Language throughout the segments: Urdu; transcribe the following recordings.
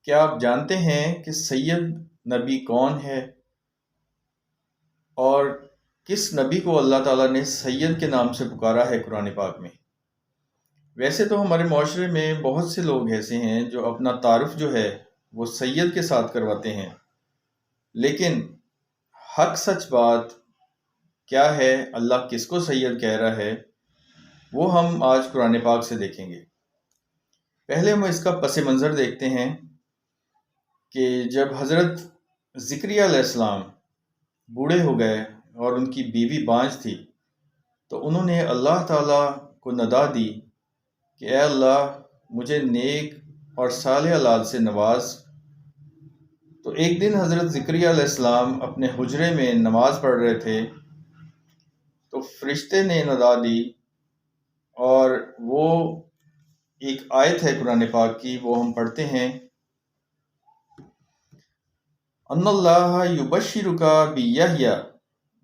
کیا آپ جانتے ہیں کہ سید نبی کون ہے اور کس نبی کو اللہ تعالیٰ نے سید کے نام سے پکارا ہے قرآن پاک میں؟ ویسے تو ہمارے معاشرے میں بہت سے لوگ ایسے ہیں جو اپنا تعارف جو ہے وہ سید کے ساتھ کرواتے ہیں، لیکن حق سچ بات کیا ہے، اللہ کس کو سید کہہ رہا ہے، وہ ہم آج قرآن پاک سے دیکھیں گے۔ پہلے ہم اس کا پس منظر دیکھتے ہیں کہ جب حضرت زکریا علیہ السلام بوڑھے ہو گئے اور ان کی بیوی بانجھ تھی، تو انہوں نے اللہ تعالیٰ کو ندا دی کہ اے اللہ مجھے نیک اور صالح اولاد سے نواز۔ تو ایک دن حضرت زکریا علیہ السلام اپنے حجرے میں نماز پڑھ رہے تھے، تو فرشتے نے ندا دی، اور وہ ایک آیت ہے قرآن پاک کی، وہ ہم پڑھتے ہیں، ان اللہ یبشرک بیحییٰ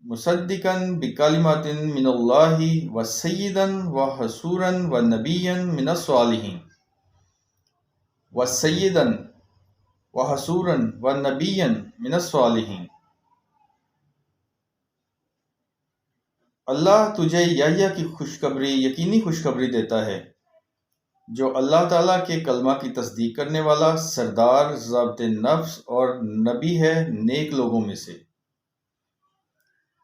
مصدقا بکلمات من اللہ وسیدا وحصورا ونبیا من الصالحین وسیدا وحصورا ونبیا من الصالحین۔ اللہ تجھے یحییٰ کی خوشخبری، یقینی خوشخبری دیتا ہے، جو اللہ تعالیٰ کے کلمہ کی تصدیق کرنے والا، سردار، ضابط نفس اور نبی ہے نیک لوگوں میں سے۔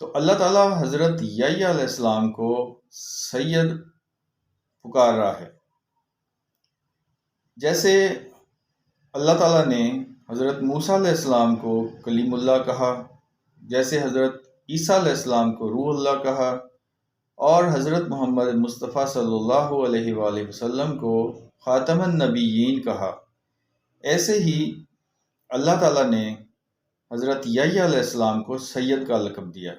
تو اللہ تعالیٰ حضرت یحییٰ علیہ السلام کو سید پکار رہا ہے، جیسے اللہ تعالیٰ نے حضرت موسیٰ علیہ السلام کو کلیم اللہ کہا، جیسے حضرت عیسیٰ علیہ السلام کو روح اللہ کہا، اور حضرت محمد مصطفیٰ صلی اللہ علیہ وآلہ وسلم کو خاتم النبیین کہا، ایسے ہی اللہ تعالیٰ نے حضرت یحییٰ علیہ السلام کو سید کا لقب دیا۔